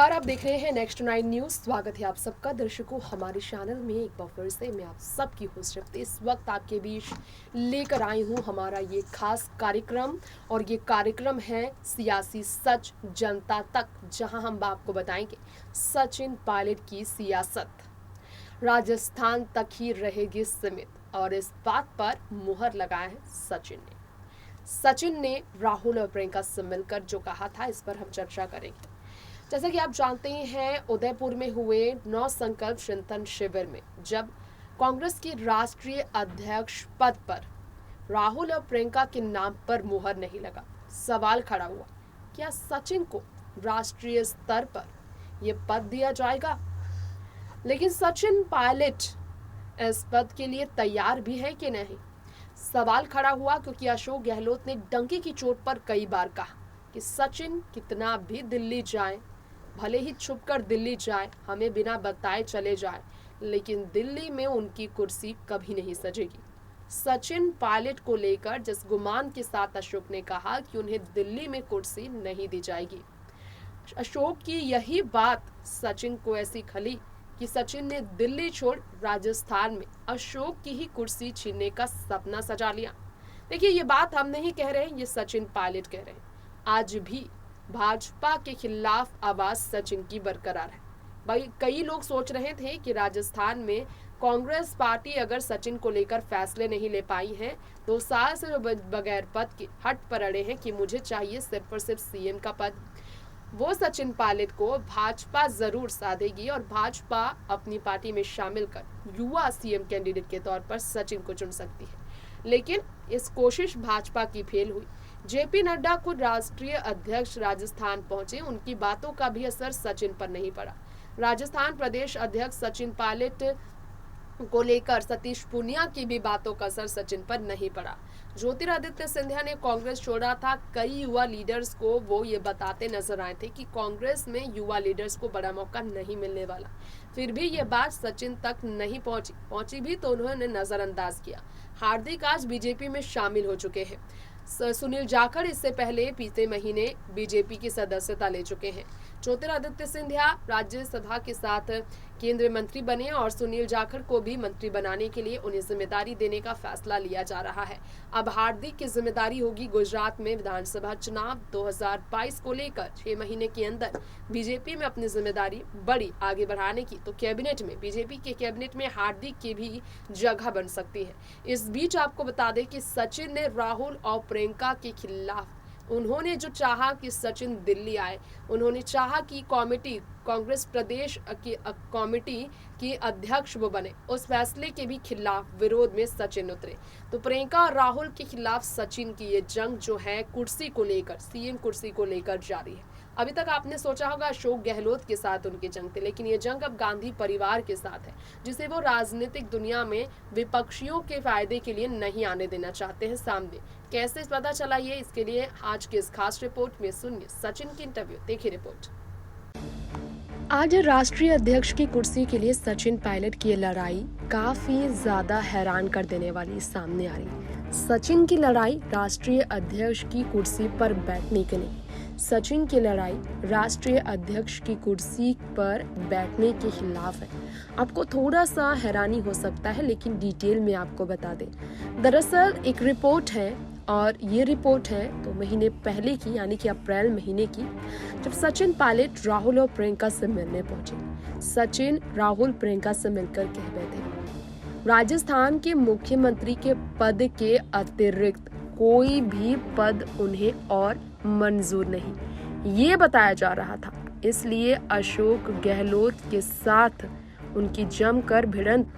नमस्कार, आप देख रहे हैं नेक्स्ट 9 न्यूज। स्वागत है आप सबका दर्शकों हमारे चैनल में। एक बार फिर से मैं आप सबकी होस्ट इस वक्त आपके बीच लेकर आई हूं हमारा ये खास कार्यक्रम। और ये कार्यक्रम है सियासी सच जनता तक, जहां हम आपको बताएंगे सचिन पायलट की सियासत राजस्थान तक ही रहेगी सीमित। और इस बात पर मुहर लगाया है सचिन ने राहुल और प्रियंका से मिलकर जो कहा था, इस पर हम चर्चा करेंगे। जैसा कि आप जानते हैं, उदयपुर में हुए 9 संकल्प चिंतन शिविर में जब कांग्रेस के राष्ट्रीय अध्यक्ष पद पर राहुल और प्रियंका के नाम पर मुहर नहीं लगा, सवाल खड़ा हुआ, क्या सचिन को राष्ट्रीय स्तर पर यह पद दिया जाएगा? लेकिन सचिन पायलट इस पद के लिए तैयार भी है कि नहीं, सवाल खड़ा हुआ, क्योंकि अशोक गहलोत ने डंके की चोट पर कई बार कहा कि सचिन कितना भी दिल्ली जाए, भले ही छुपकर दिल्ली जाए, हमें बिना बताए चले जाए, लेकिन दिल्ली में उनकी कुर्सी कभी नहीं सजेगी। सचिन पायलट को लेकर जिस गुमान के साथ अशोक ने कहा कि उन्हें दिल्ली में कुर्सी नहीं दी जाएगी, अशोक की यही बात सचिन को ऐसी खली कि सचिन ने दिल्ली छोड़ राजस्थान में अशोक की ही कुर्सी छीनने का सपना सजा लिया। देखिए, ये बात हम नहीं कह रहे हैं, ये सचिन पायलट कह रहे हैं। आज भी भाजपा के खिलाफ आवाज सचिन की बरकरार है। भाई, कई लोग सोच रहे थे कि राजस्थान में कांग्रेस पार्टी अगर सचिन को लेकर फैसले नहीं ले पाई है, 2 साल से बगैर पद के हट पर अड़े हैं कि मुझे चाहिए सिर्फ और सिर्फ सीएम का पद, वो सचिन पायलट को भाजपा जरूर साधेगी और भाजपा अपनी पार्टी में शामिल कर युवा सीएम कैंडिडेट के तौर पर सचिन को चुन सकती है। लेकिन इस कोशिश भाजपा की फेल हुई। जेपी नड्डा खुद राष्ट्रीय अध्यक्ष राजस्थान पहुंचे, उनकी बातों का भी असर सचिन पर नहीं पड़ा। राजस्थान प्रदेश अध्यक्ष सचिन पायलट को लेकर सतीश पूनिया की भी बातों का असर सचिन पर नहीं पड़ा। ज्योतिरादित्य सिंधिया ने कांग्रेस छोड़ा था, कई युवा लीडर्स को वो ये बताते नजर आए थे कि कांग्रेस में युवा लीडर्स को बड़ा मौका नहीं मिलने वाला। फिर भी ये बात सचिन तक नहीं पहुंची भी तो उन्होंने नजरअंदाज किया। हार्दिक आज बीजेपी में शामिल हो चुके हैं। सुनील जाखड़ इससे पहले बीते महीने बीजेपी की सदस्यता ले चुके हैं। ज्योतिरादित्य सिंधिया राज्यसभा के साथ केंद्रीय मंत्री बने और सुनील जाखड़ को भी मंत्री बनाने के लिए उन्हें जिम्मेदारी देने का फैसला लिया जा रहा है। अब हार्दिक की जिम्मेदारी होगी गुजरात में विधानसभा चुनाव 2022 को लेकर 6 महीने के अंदर बीजेपी में अपनी जिम्मेदारी बड़ी आगे बढ़ाने की। तो कैबिनेट में, बीजेपी के कैबिनेट में हार्दिक की भी जगह बन सकती है। इस बीच आपको बता दें कि सचिन ने राहुल और प्रियंका के खिलाफ, उन्होंने जो चाहा कि सचिन दिल्ली आए, उन्होंने चाहा कि कमेटी, कांग्रेस प्रदेश की कमेटी के अध्यक्ष वो बने, उस फैसले के भी खिलाफ विरोध में सचिन उतरे। तो प्रियंका और राहुल के खिलाफ सचिन की ये जंग जो है कुर्सी को लेकर, सीएम कुर्सी को लेकर जारी है। अभी तक आपने सोचा होगा अशोक गहलोत के साथ उनकी जंग थी, लेकिन ये जंग अब गांधी परिवार के साथ है, जिसे वो राजनीतिक दुनिया में विपक्षियों के फायदे के लिए नहीं आने देना चाहते हैं सामने। कैसे पता चला ये, इसके लिए आज के इस खास रिपोर्ट में सुनिए सचिन की इंटरव्यू। देखिए रिपोर्ट। आज राष्ट्रीय अध्यक्ष की कुर्सी के लिए सचिन पायलट की लड़ाई काफी ज्यादा हैरान कर देने वाली सामने आ रही। सचिन की लड़ाई राष्ट्रीय अध्यक्ष की कुर्सी पर बैठने के लिए, सचिन की लड़ाई राष्ट्रीय अध्यक्ष की कुर्सी पर बैठने के खिलाफ है। आपको थोड़ा सा हैरानी हो सकता है, लेकिन डिटेल में आपको बता दें। दरअसल एक रिपोर्ट है, और ये रिपोर्ट है 2 महीने पहले की, यानी कि अप्रैल महीने की, जब सचिन पायलट राहुल और प्रियंका से मिलने पहुंचे। सचिन राहुल प्रियंका से मिलकर कह रहे थे राजस्थान के मुख्यमंत्री के पद के अतिरिक्त कोई भी पद उन्हें और मंजूर नहीं, ये बताया जा रहा था। इसलिए अशोक गहलोत के साथ उनकी जमकर भिड़ंत।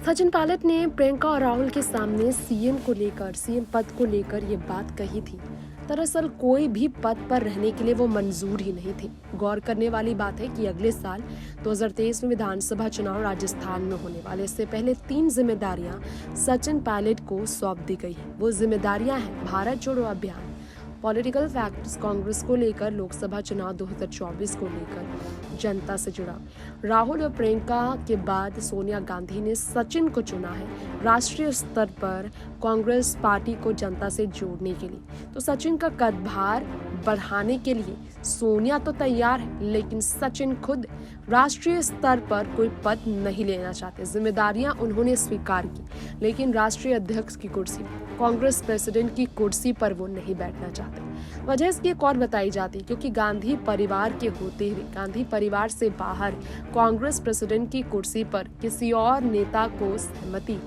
सचिन पायलट ने प्रियंका और राहुल के सामने सीएम पद को लेकर ये बात कही थी। दरअसल कोई भी पद पर रहने के लिए वो मंजूर ही नहीं थे। गौर करने वाली बात है कि अगले साल 2023 में विधानसभा चुनाव राजस्थान में होने वाले, इससे पहले 3 जिम्मेदारियां सचिन पायलट को सौंप दी गई है। वो जिम्मेदारियां हैं भारत जोड़ो अभियान, पॉलिटिकल फैक्ट्स कांग्रेस को लेकर, लोकसभा चुनाव 2024 को लेकर, जनता से जुड़ा। राहुल और प्रियंका के बाद सोनिया गांधी ने सचिन को चुना है राष्ट्रीय स्तर पर कांग्रेस पार्टी को जनता से जोड़ने के लिए। तो सचिन का कदभार बढ़ाने के लिए सोनिया तो तैयार है, लेकिन सचिन खुद राष्ट्रीय स्तर पर कोई पद नहीं लेना चाहते। जिम्मेदारियां उन्होंने स्वीकार की, लेकिन राष्ट्रीय अध्यक्ष की कुर्सी, कांग्रेस प्रेसिडेंट की कुर्सी पर वो नहीं बैठना चाहते। वजह इसकी एक और बताई जाती, क्योंकि गांधी परिवार के होते हुए गांधी परिवार से बाहर कांग्रेस प्रेसिडेंट की कुर्सी पर किसी और नेता को सहमति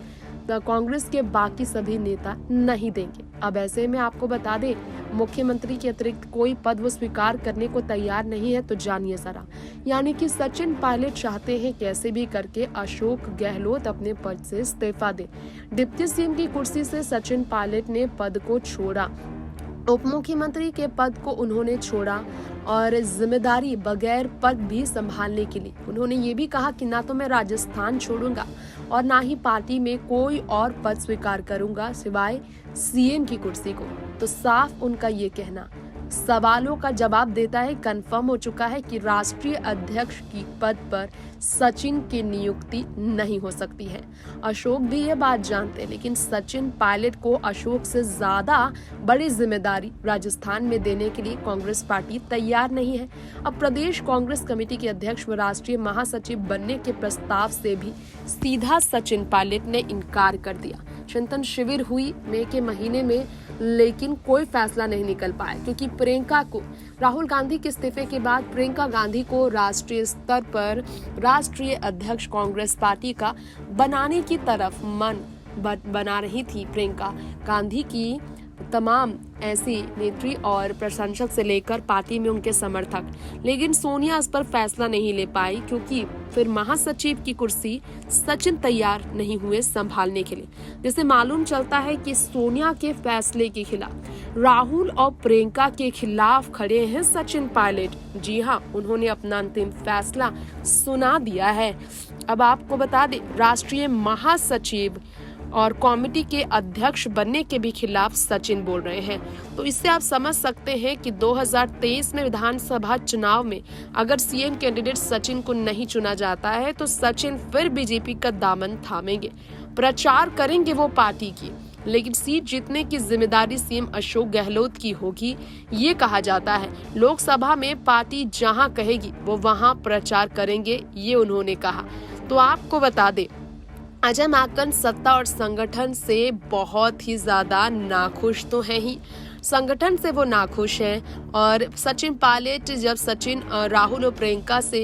कांग्रेस के बाकी सभी नेता नहीं देंगे। अब ऐसे में आपको बता दें, मुख्यमंत्री के अतिरिक्त कोई पद वो स्वीकार करने को तैयार नहीं है। तो जानिए जरा, यानी कि सचिन पायलट चाहते हैं कैसे भी करके अशोक गहलोत अपने पद से इस्तीफा दे। डिप्टी सीएम की कुर्सी से सचिन पायलट ने पद को छोड़ा, उप मुख्यमंत्री के पद को उन्होंने छोड़ा और जिम्मेदारी बगैर पद भी संभालने के लिए उन्होंने ये भी कहा कि ना तो मैं राजस्थान छोड़ूंगा और ना ही पार्टी में कोई और पद स्वीकार करूंगा सिवाय सीएम की कुर्सी को। तो साफ उनका ये कहना सवालों का जवाब देता है। कंफर्म हो चुका है कि राष्ट्रीय अध्यक्ष की पद पर सचिन की नियुक्ति नहीं हो सकती है। अशोक भी ये बात जानते हैं, लेकिन सचिन पायलट को अशोक से ज्यादा बड़ी जिम्मेदारी राजस्थान में देने के लिए कांग्रेस पार्टी तैयार नहीं है। अब प्रदेश कांग्रेस कमेटी के अध्यक्ष व राष्ट्रीय महासचिव बनने के प्रस्ताव से भी सीधा सचिन पायलट ने इनकार कर दिया। चिंतन शिविर हुई मई के महीने में, लेकिन कोई फैसला नहीं निकल पाया, क्योंकि प्रियंका को राहुल गांधी के इस्तीफे के बाद प्रियंका गांधी को राष्ट्रीय स्तर पर राष्ट्रीय अध्यक्ष कांग्रेस पार्टी का बनाने की तरफ मन बना रही थी। प्रियंका गांधी की तमाम ऐसी नेत्री और प्रशंसक से लेकर पार्टी में उनके समर्थक, लेकिन सोनिया इस पर फैसला नहीं ले पाई, क्योंकि फिर महासचिव की कुर्सी सचिन तैयार नहीं हुए संभालने के लिए। जिससे मालूम चलता है कि सोनिया के फैसले के खिलाफ राहुल और प्रियंका के खिलाफ खड़े हैं सचिन पायलट। जी हाँ, उन्होंने अपना अंतिम फैसला सुना दिया है। अब आपको बता दें, राष्ट्रीय महासचिव और कमेटी के अध्यक्ष बनने के भी खिलाफ सचिन बोल रहे हैं। तो इससे आप समझ सकते हैं कि 2023 में विधानसभा चुनाव में अगर सीएम कैंडिडेट सचिन को नहीं चुना जाता है तो सचिन फिर बीजेपी का दामन थामेंगे, प्रचार करेंगे वो पार्टी की, लेकिन सीट जीतने की जिम्मेदारी सीएम अशोक गहलोत की होगी, ये कहा जाता है। लोकसभा में पार्टी जहां कहेगी वो वहां प्रचार करेंगे, ये उन्होंने कहा। तो आपको बता दें, अजय माकन सत्ता और संगठन से बहुत ही ज्यादा नाखुश तो है ही, संगठन से वो नाखुश हैं। और सचिन पायलट जब सचिन राहुल और प्रियंका से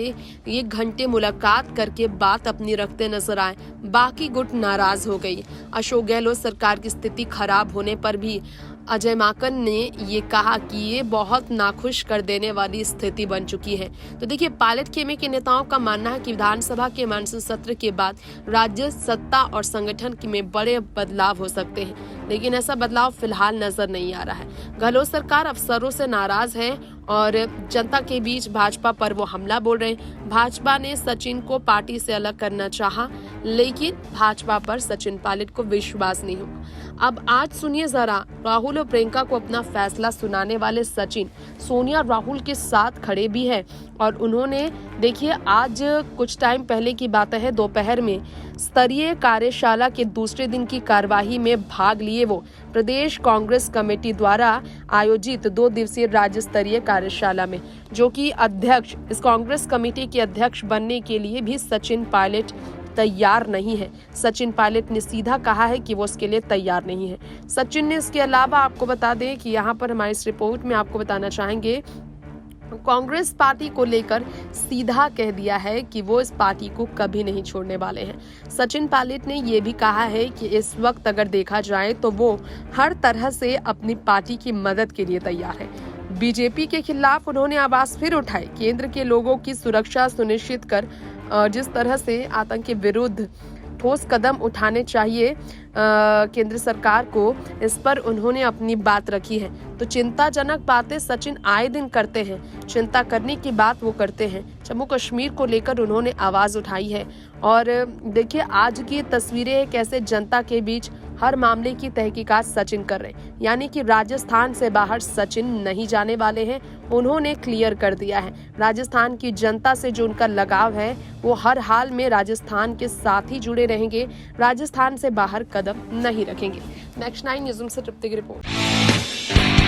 ये घंटे मुलाकात करके बात अपनी रखते नजर आए, बाकी गुट नाराज हो गई। अशोक गहलोत सरकार की स्थिति खराब होने पर भी अजय माकन ने ये कहा कि ये बहुत नाखुश कर देने वाली स्थिति बन चुकी है। तो देखिए, पायलट खेमे के नेताओं का मानना है कि विधानसभा के मानसून सत्र के बाद राज्य सत्ता और संगठन में बड़े बदलाव हो सकते हैं, लेकिन ऐसा बदलाव फिलहाल नजर नहीं आ रहा है। गहलोत सरकार अफसरों से नाराज है और जनता के बीच भाजपा पर वो हमला बोल रहे हैं। भाजपा ने सचिन को पार्टी से अलग करना चाहा, लेकिन भाजपा पर सचिन पायलट को विश्वास नहीं हुआ। अब आज सुनिए जरा, राहुल और प्रियंका को अपना फैसला सुनाने वाले सचिन सोनिया राहुल के साथ खड़े भी हैं। और उन्होंने देखिए, आज कुछ टाइम पहले की बात है, दोपहर में स्तरीय कार्यशाला के दूसरे दिन की कार्यवाही में भाग लिए। वो प्रदेश कांग्रेस कमेटी द्वारा आयोजित 2 दिवसीय राज्य स्तरीय कार्यशाला में, जो कि अध्यक्ष, इस कांग्रेस कमेटी के अध्यक्ष बनने के लिए भी सचिन पायलट तैयार नहीं है। सचिन पायलट ने सीधा कहा है कि वो उसके लिए तैयार नहीं है। सचिन ने इसके अलावा आपको बता दें कि यहाँ पर हमारी इस रिपोर्ट में आपको बताना चाहेंगे, कांग्रेस पार्टी को लेकर सीधा कह दिया है कि वो इस पार्टी को कभी नहीं छोड़ने वाले हैं। सचिन पायलट ने ये भी कहा है कि इस वक्त अगर देखा जाए तो वो हर तरह से अपनी पार्टी की मदद के लिए तैयार है। बीजेपी के खिलाफ उन्होंने आवाज फिर उठाई। केंद्र के लोगों की सुरक्षा सुनिश्चित कर जिस तरह से आतंक के विरुद्ध ठोस कदम उठाने चाहिए केंद्र सरकार को, इस पर उन्होंने अपनी बात रखी है। तो चिंताजनक बातें सचिन आए दिन करते हैं, चिंता करने की बात वो करते हैं। जम्मू कश्मीर को लेकर उन्होंने आवाज उठाई है। और देखिए, आज की तस्वीरें कैसे जनता के बीच हर मामले की तहकीकात सचिन कर रहे हैं, यानी कि राजस्थान से बाहर सचिन नहीं जाने वाले हैं। उन्होंने क्लियर कर दिया है, राजस्थान की जनता से जो उनका लगाव है वो हर हाल में राजस्थान के साथ ही जुड़े रहेंगे, राजस्थान से बाहर कदम नहीं रखेंगे। नेक्स्ट 9 न्यूज़ से तृप्ति की रिपोर्ट।